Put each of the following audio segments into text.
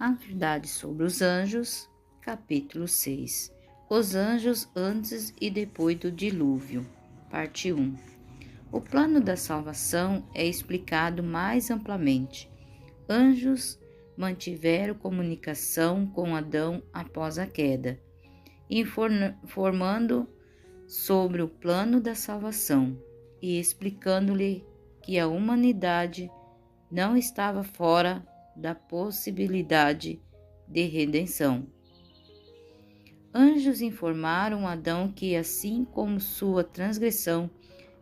A verdade sobre os anjos, capítulo 6. Os anjos antes e depois do dilúvio, parte 1. O plano da salvação é explicado mais amplamente. Anjos mantiveram comunicação com Adão após a queda, informando sobre o plano da salvação e explicando-lhe que a humanidade não estava fora da possibilidade de redenção. Anjos informaram Adão que, assim como sua transgressão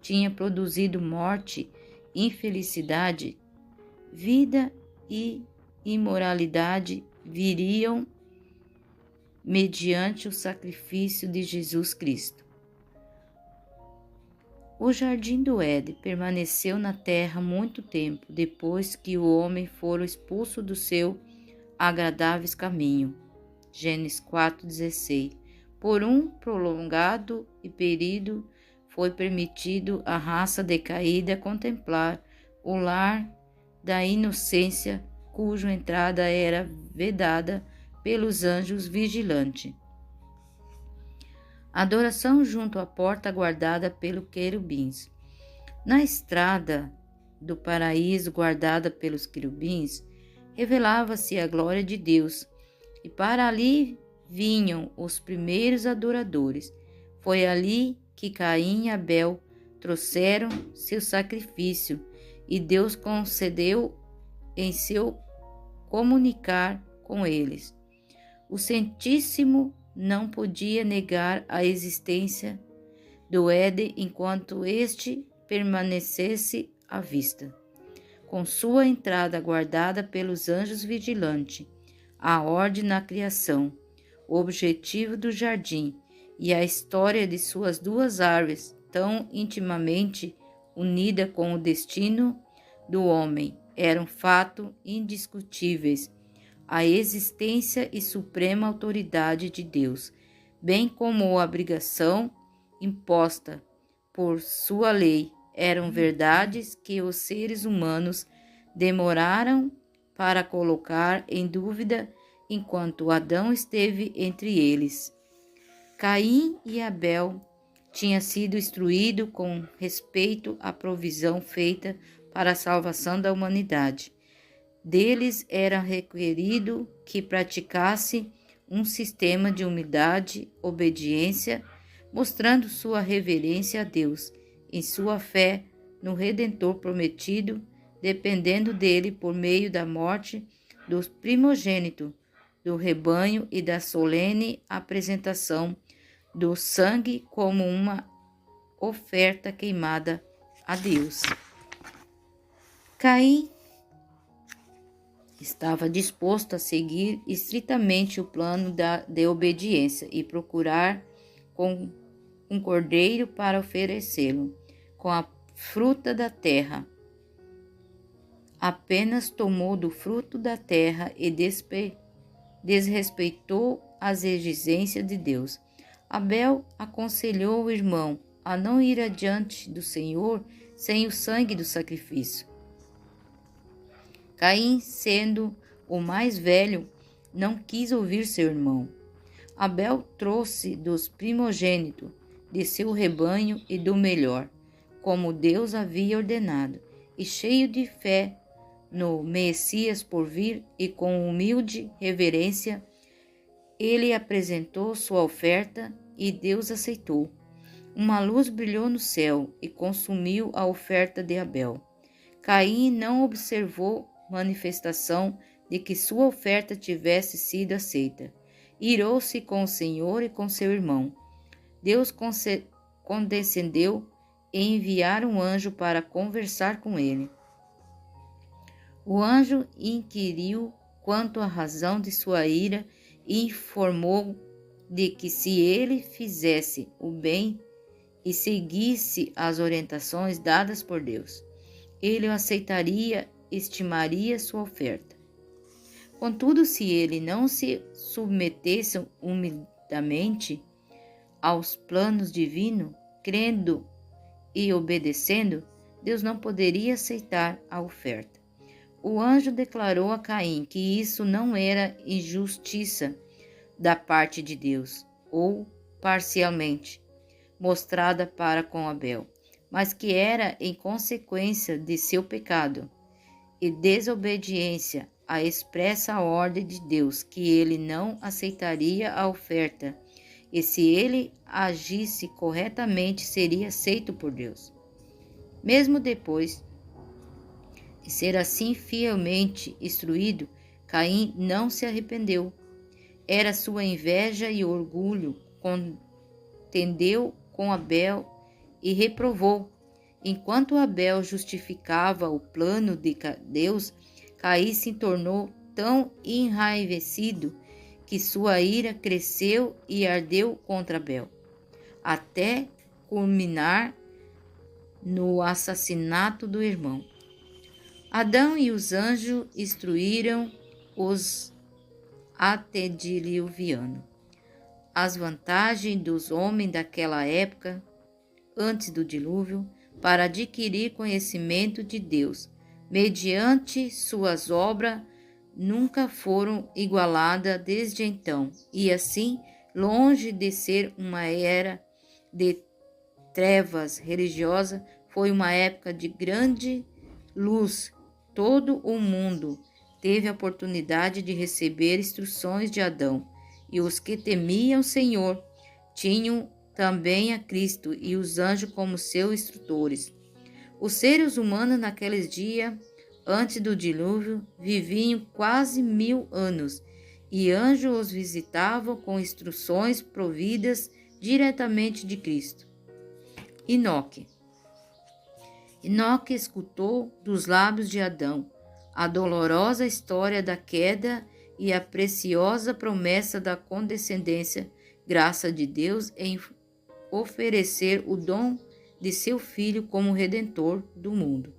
tinha produzido morte, infelicidade, vida e imoralidade viriam mediante o sacrifício de Jesus Cristo. O jardim do Éden permaneceu na terra muito tempo depois que o homem fora expulso do seu agradável caminho. Gênesis 4,16. Por um prolongado período foi permitido à raça decaída contemplar o lar da inocência, cuja entrada era vedada pelos anjos vigilantes. Adoração junto à porta guardada pelos querubins. Na estrada do paraíso guardada pelos querubins, revelava-se a glória de Deus, e para ali vinham os primeiros adoradores. Foi ali que Caim e Abel trouxeram seu sacrifício, e Deus concedeu em seu comunicar com eles. O Santíssimo não podia negar a existência do Éden enquanto este permanecesse à vista. Com sua entrada guardada pelos anjos vigilantes, a ordem na criação, o objetivo do jardim e a história de suas duas árvores tão intimamente unida com o destino do homem eram fatos indiscutíveis. A existência e suprema autoridade de Deus, bem como a obrigação imposta por sua lei, eram verdades que os seres humanos demoraram para colocar em dúvida enquanto Adão esteve entre eles. Caim e Abel tinham sido instruídos com respeito à provisão feita para a salvação da humanidade. Deles era requerido que praticasse um sistema de humildade, obediência, mostrando sua reverência a Deus, em sua fé no Redentor prometido, dependendo dele por meio da morte dos primogênitos do rebanho e da solene apresentação do sangue como uma oferta queimada a Deus. Caim estava disposto a seguir estritamente o plano de obediência e procurar com um cordeiro para oferecê-lo, com a fruta da terra. Apenas tomou do fruto da terra e desrespeitou as exigências de Deus. Abel aconselhou o irmão a não ir adiante do Senhor sem o sangue do sacrifício. Caim, sendo o mais velho, não quis ouvir seu irmão. Abel trouxe dos primogênitos de seu rebanho e do melhor, como Deus havia ordenado, e cheio de fé no Messias por vir e com humilde reverência, ele apresentou sua oferta e Deus aceitou. Uma luz brilhou no céu e consumiu a oferta de Abel. Caim não observou manifestação de que sua oferta tivesse sido aceita. Irou-se com o Senhor e com seu irmão. Deus condescendeu e enviar um anjo para conversar com ele. O anjo inquiriu quanto à razão de sua ira e informou de que se ele fizesse o bem e seguisse as orientações dadas por Deus, ele o aceitaria, estimaria sua oferta. Contudo, se ele não se submetesse humildemente aos planos divinos, crendo e obedecendo, Deus não poderia aceitar a oferta. O anjo declarou a Caim que isso não era injustiça da parte de Deus, ou parcialmente mostrada para com Abel, mas que era em consequência de seu pecado e desobediência à expressa ordem de Deus, que ele não aceitaria a oferta, e se ele agisse corretamente, seria aceito por Deus. Mesmo depois de ser assim fielmente instruído, Caim não se arrependeu. Era sua inveja e orgulho, contendeu com Abel e reprovou. Enquanto Abel justificava o plano de Deus, Caim se tornou tão enraivecido que sua ira cresceu e ardeu contra Abel, até culminar no assassinato do irmão. Adão e os anjos instruíram os antediluvianos. As vantagens dos homens daquela época, antes do dilúvio, para adquirir conhecimento de Deus, mediante suas obras, nunca foram igualadas desde então, e assim, longe de ser uma era de trevas religiosa, foi uma época de grande luz. Todo o mundo teve a oportunidade de receber instruções de Adão, e os que temiam o Senhor tinham também a Cristo e os anjos como seus instrutores. Os seres humanos naqueles dias, antes do dilúvio, viviam quase 1000 anos, e anjos os visitavam com instruções providas diretamente de Cristo. Enoque escutou dos lábios de Adão a dolorosa história da queda e a preciosa promessa da condescendência, graça de Deus em oferecer o dom de seu Filho como Redentor do mundo.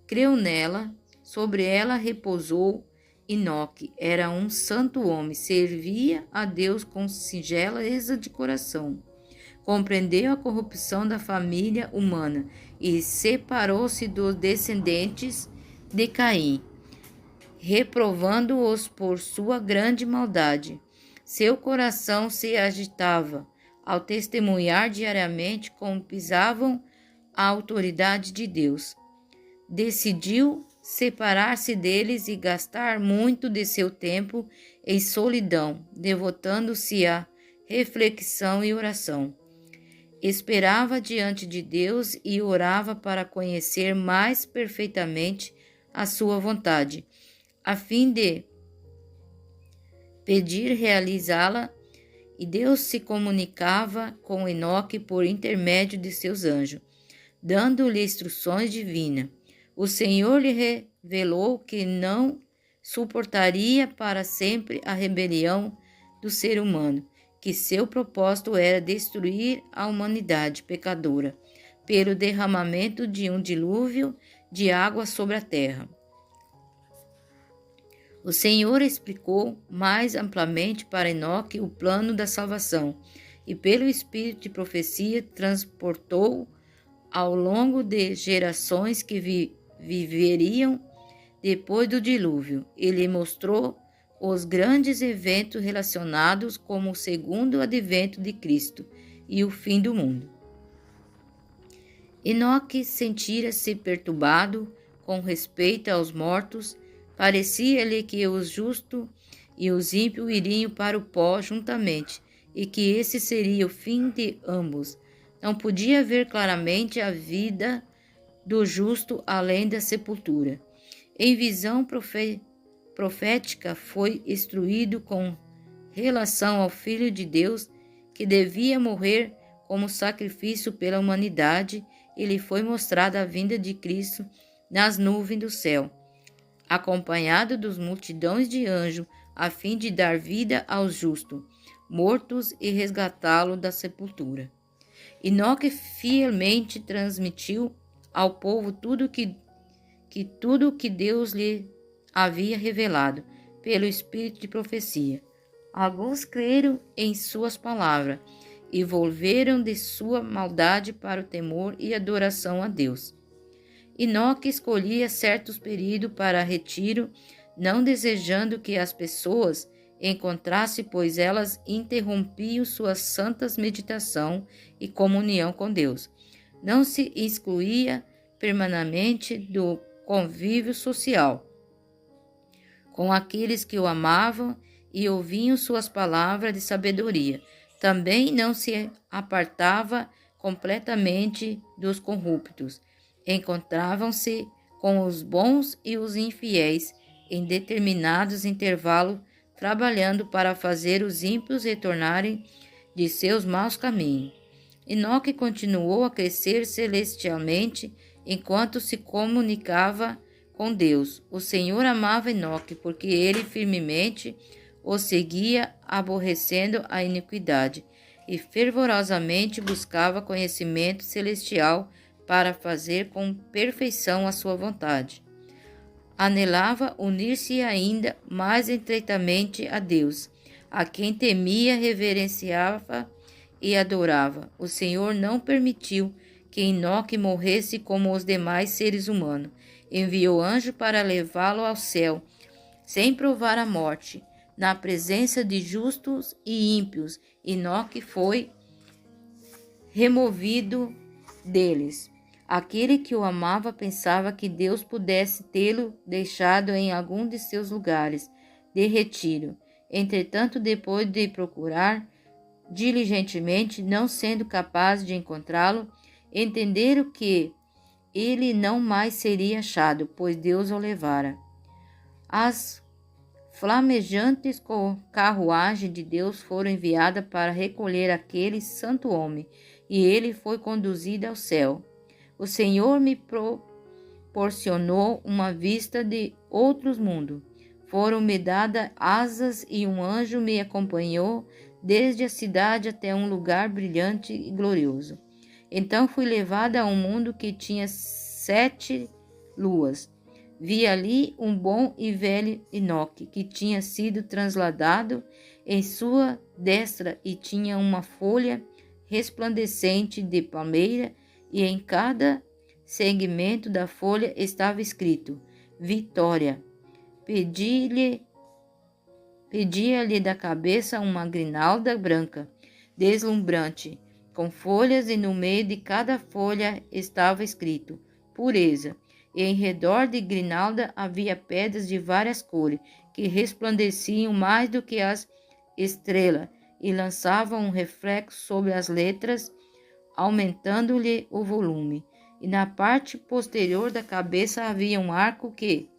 Creu nela, sobre ela repousou. Enoque era um santo homem, servia a Deus com singeleza de coração. Compreendeu a corrupção da família humana e separou-se dos descendentes de Caim, reprovando-os por sua grande maldade. Seu coração se agitava ao testemunhar diariamente como pisavam a autoridade de Deus. Decidiu separar-se deles e gastar muito de seu tempo em solidão, devotando-se à reflexão e oração. Esperava diante de Deus e orava para conhecer mais perfeitamente a sua vontade, a fim de pedir realizá-la, e Deus se comunicava com Enoque por intermédio de seus anjos, dando-lhe instruções divinas. O Senhor lhe revelou que não suportaria para sempre a rebelião do ser humano, que seu propósito era destruir a humanidade pecadora pelo derramamento de um dilúvio de água sobre a terra. O Senhor explicou mais amplamente para Enoque o plano da salvação e, pelo espírito de profecia, transportou ao longo de gerações que viveriam depois do dilúvio. Ele mostrou os grandes eventos relacionados como o segundo advento de Cristo e o fim do mundo. Enoque sentira-se perturbado com respeito aos mortos. Parecia-lhe que os justos e os ímpios iriam para o pó juntamente, e que esse seria o fim de ambos. Não podia ver claramente a vida do justo além da sepultura. Em visão profética foi instruído com relação ao Filho de Deus, que devia morrer como sacrifício pela humanidade, e lhe foi mostrada a vinda de Cristo nas nuvens do céu, acompanhado dos multidões de anjos, a fim de dar vida aos justos, mortos, e resgatá-lo da sepultura. Enoque fielmente transmitiu ao povo tudo que Deus lhe havia revelado pelo espírito de profecia. Alguns creram em suas palavras e volveram de sua maldade para o temor e adoração a Deus. Enoque escolhia certos períodos para retiro, não desejando que as pessoas encontrassem, pois elas interrompiam suas santas meditação e comunhão com Deus. Não se excluía permanentemente do convívio social com aqueles que o amavam e ouviam suas palavras de sabedoria. Também não se apartava completamente dos corruptos. Encontravam-se com os bons e os infiéis em determinados intervalos, trabalhando para fazer os ímpios retornarem de seus maus caminhos. Enoque continuou a crescer celestialmente enquanto se comunicava com Deus. O Senhor amava Enoque, porque ele firmemente o seguia, aborrecendo a iniquidade, e fervorosamente buscava conhecimento celestial para fazer com perfeição a sua vontade. Anelava unir-se ainda mais estreitamente a Deus, a quem temia, reverenciava e adorava. O Senhor não permitiu que Enoque morresse como os demais seres humanos. Enviou anjo para levá-lo ao céu, sem provar a morte. Na presença de justos e ímpios, Enoque foi removido deles. Aquele que o amava pensava que Deus pudesse tê-lo deixado em algum de seus lugares de retiro. Entretanto, depois de procurar diligentemente, não sendo capaz de encontrá-lo, entenderam que ele não mais seria achado, pois Deus o levara. As flamejantes carruagens de Deus foram enviadas para recolher aquele santo homem, e ele foi conduzido ao céu. O Senhor me proporcionou uma vista de outros mundos. Foram-me dadas asas e um anjo me acompanhou desde a cidade até um lugar brilhante e glorioso. Então fui levada a um mundo que tinha 7 luas. Vi ali um bom e velho Enoque, que tinha sido trasladado em sua destra e tinha uma folha resplandecente de palmeira, e em cada segmento da folha estava escrito: Vitória. Pedia-lhe da cabeça uma grinalda branca, deslumbrante, com folhas, e no meio de cada folha estava escrito: Pureza. E em redor de grinalda havia pedras de várias cores, que resplandeciam mais do que as estrelas, e lançavam um reflexo sobre as letras, aumentando-lhe o volume. E na parte posterior da cabeça havia um arco que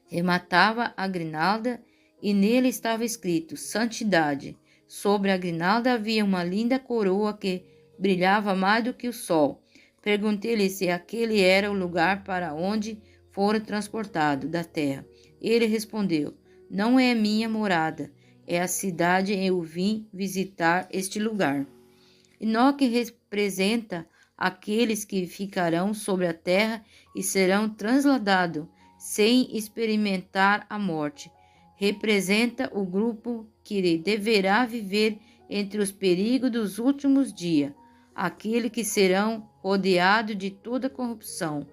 rematava a grinalda, e nele estava escrito: Santidade. Sobre a grinalda havia uma linda coroa que brilhava mais do que o sol. Perguntei-lhe se aquele era o lugar para onde fora transportado da terra. Ele respondeu: Não é minha morada, é a cidade em eu vim visitar este lugar. Enoque representa aqueles que ficarão sobre a terra e serão transladados sem experimentar a morte. Representa o grupo que deverá viver entre os perigos dos últimos dias, aqueles que serão rodeados de toda corrupção,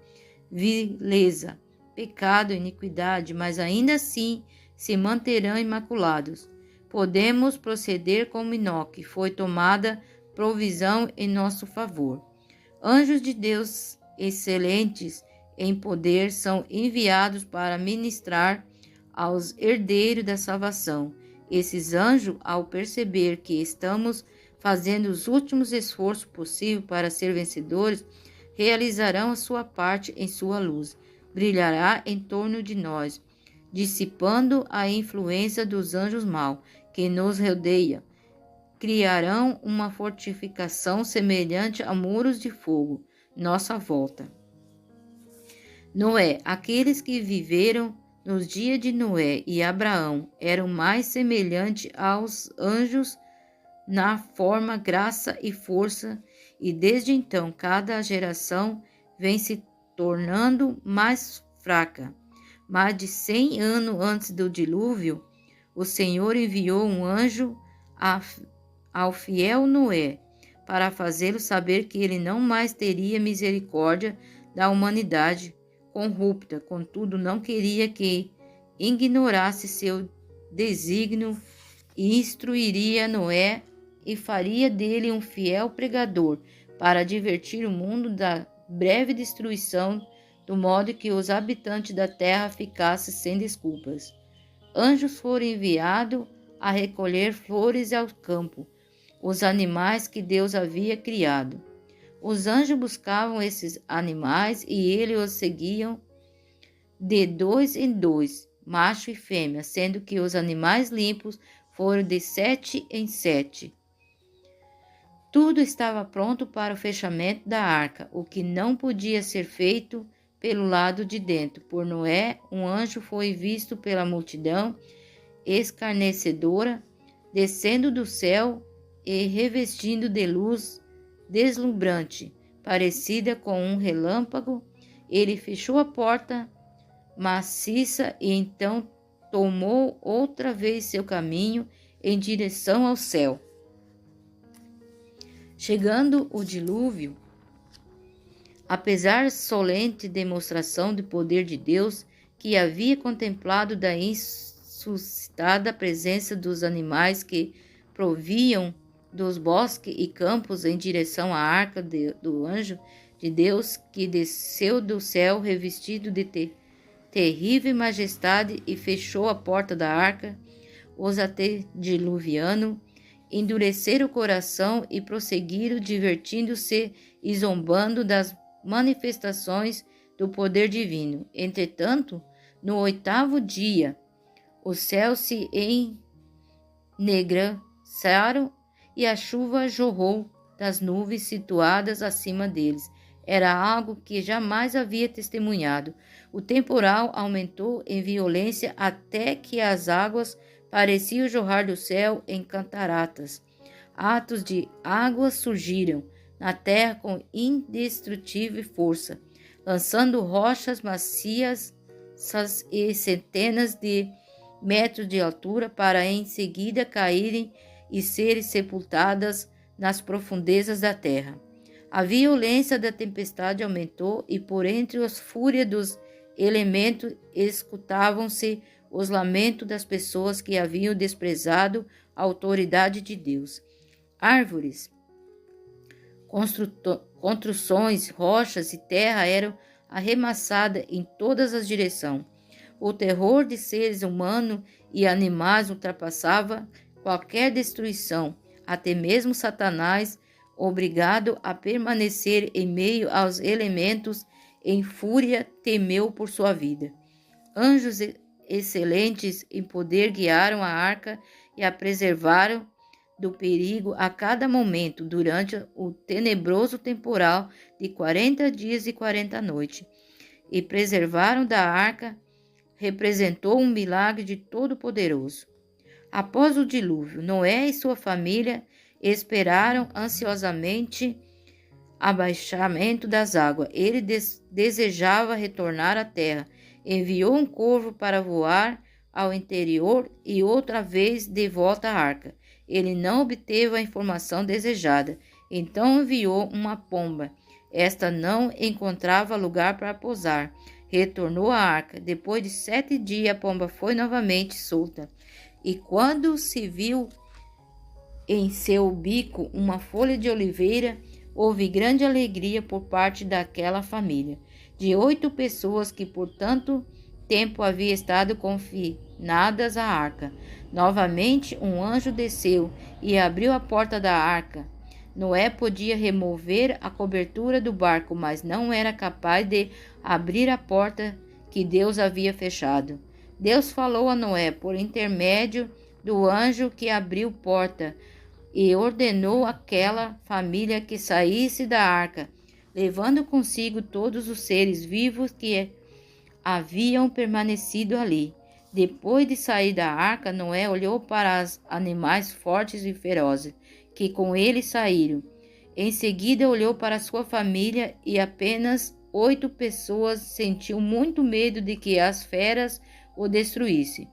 vileza, pecado e iniquidade, mas ainda assim se manterão imaculados. Podemos proceder como Enoque, foi tomada provisão em nosso favor. Anjos de Deus excelentes em poder são enviados para ministrar aos herdeiros da salvação. Esses anjos, ao perceber que estamos fazendo os últimos esforços possíveis para ser vencedores, realizarão a sua parte em sua luz. Brilhará em torno de nós, dissipando a influência dos anjos maus que nos rodeiam. Criarão uma fortificação semelhante a muros de fogo, nossa volta. Noé, aqueles que viveram nos dias de Noé e Abraão eram mais semelhantes aos anjos na forma, graça e força, e desde então cada geração vem se tornando mais fraca. Mais de 100 anos antes do dilúvio, o Senhor enviou um anjo ao fiel Noé, para fazê-lo saber que ele não mais teria misericórdia da humanidade corrupta. Contudo, não queria que ignorasse seu desígnio e instruiria Noé e faria dele um fiel pregador para advertir o mundo da breve destruição, do modo que os habitantes da terra ficassem sem desculpas. Anjos foram enviados a recolher flores ao campo, os animais que Deus havia criado. Os anjos buscavam esses animais e eles os seguiam de 2 em 2, macho e fêmea, sendo que os animais limpos foram de 7 em 7. Tudo estava pronto para o fechamento da arca, o que não podia ser feito pelo lado de dentro. Por Noé, um anjo foi visto pela multidão escarnecedora, descendo do céu e revestindo de luz deslumbrante, parecida com um relâmpago. Ele fechou a porta maciça e então tomou outra vez seu caminho em direção ao céu. Chegando o dilúvio, apesar solene demonstração do poder de Deus, que havia contemplado da insuscitada presença dos animais que proviam dos bosques e campos em direção à arca do anjo de Deus, que desceu do céu revestido de terrível majestade e fechou a porta da arca, os antediluvianos endureceram o coração e prosseguiram divertindo-se e zombando das manifestações do poder divino. Entretanto, no 8º dia, os céus se enegreçaram e a chuva jorrou das nuvens situadas acima deles. Era algo que jamais havia testemunhado. O temporal aumentou em violência até que as águas pareciam jorrar do céu em cataratas. Atos de água surgiram na terra com indestrutível força, lançando rochas macias e centenas de metros de altura para em seguida caírem e serem sepultadas nas profundezas da terra. A violência da tempestade aumentou e por entre as fúrias dos elementos escutavam-se os lamentos das pessoas que haviam desprezado a autoridade de Deus. Árvores, construções, rochas e terra eram arremessadas em todas as direções. O terror de seres humanos e animais ultrapassava qualquer destruição. Até mesmo Satanás, obrigado a permanecer em meio aos elementos em fúria, temeu por sua vida. Anjos excelentes em poder guiaram a arca e a preservaram do perigo a cada momento durante o tenebroso temporal de 40 dias e 40 noites. E preservaram da arca representou um milagre de Todo-Poderoso. Após o dilúvio, Noé e sua família esperaram ansiosamente abaixamento das águas. Ele desejava retornar à terra. Enviou um corvo para voar ao interior e outra vez de volta à arca. Ele não obteve a informação desejada. Então enviou uma pomba. Esta não encontrava lugar para pousar. Retornou à arca. Depois de 7 dias, a pomba foi novamente solta. E quando se viu em seu bico uma folha de oliveira, houve grande alegria por parte daquela família, de 8 pessoas que por tanto tempo haviam estado confinadas à arca. Novamente um anjo desceu e abriu a porta da arca. Noé podia remover a cobertura do barco, mas não era capaz de abrir a porta que Deus havia fechado. Deus falou a Noé por intermédio do anjo que abriu porta e ordenou àquela família que saísse da arca, levando consigo todos os seres vivos que haviam permanecido ali. Depois de sair da arca, Noé olhou para os animais fortes e ferozes que com ele saíram. Em seguida olhou para sua família e apenas 8 pessoas sentiu muito medo de que as feras o destruíssem.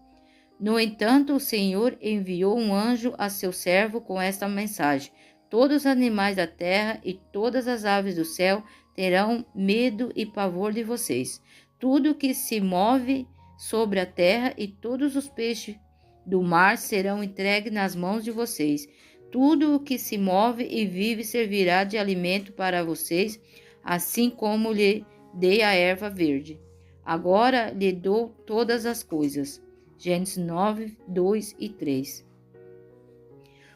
No entanto, o Senhor enviou um anjo a seu servo com esta mensagem: todos os animais da terra e todas as aves do céu terão medo e pavor de vocês. Tudo que se move sobre a terra e todos os peixes do mar serão entregues nas mãos de vocês. Tudo o que se move e vive servirá de alimento para vocês, assim como lhe dei a erva verde. Agora lhe dou todas as coisas. Gênesis 9, 2 e 3.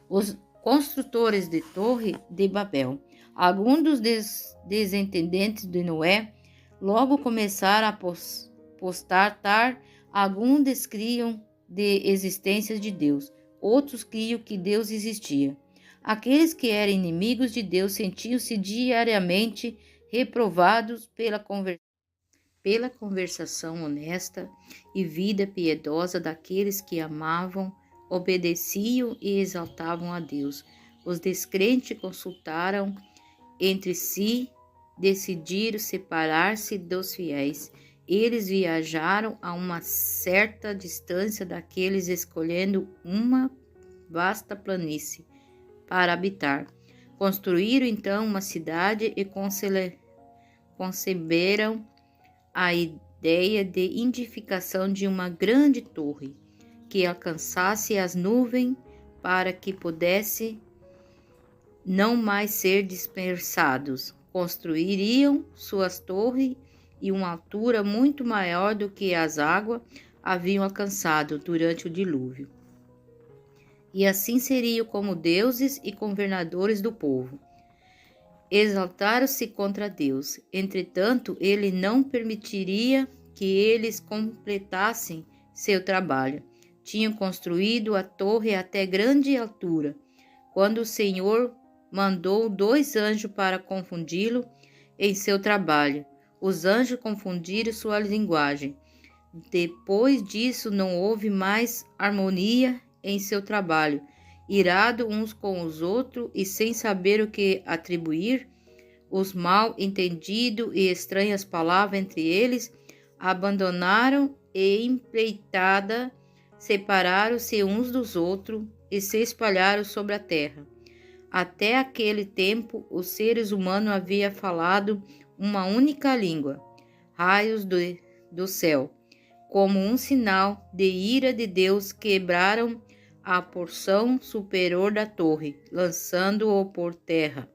Os construtores de Torre de Babel. Alguns dos descendentes de Noé logo começaram a postatar. Alguns descriam de existência de Deus, outros criam que Deus existia. Aqueles que eram inimigos de Deus sentiam-se diariamente reprovados pela conversação honesta e vida piedosa daqueles que amavam, obedeciam e exaltavam a Deus. Os descrentes consultaram entre si, decidiram separar-se dos fiéis. Eles viajaram a uma certa distância daqueles, escolhendo uma vasta planície para habitar. Construíram então uma cidade e conceberam a ideia de edificação de uma grande torre que alcançasse as nuvens para que pudesse não mais ser dispersados. Construiriam suas torres e uma altura muito maior do que as águas haviam alcançado durante o dilúvio. E assim seriam como deuses e governadores do povo. Exaltaram-se contra Deus. Entretanto, ele não permitiria que eles completassem seu trabalho. Tinham construído a torre até grande altura, quando o Senhor mandou 2 anjos para confundi-lo em seu trabalho. Os anjos confundiram sua linguagem. Depois disso, não houve mais harmonia em seu trabalho. Irado uns com os outros e sem saber o que atribuir, os mal entendidos e estranhas palavras entre eles, abandonaram e empreitada, separaram-se uns dos outros e se espalharam sobre a terra. Até aquele tempo, os seres humanos haviam falado uma única língua. Raios do céu, como um sinal de ira de Deus, quebraram a porção superior da torre, lançando-o por terra.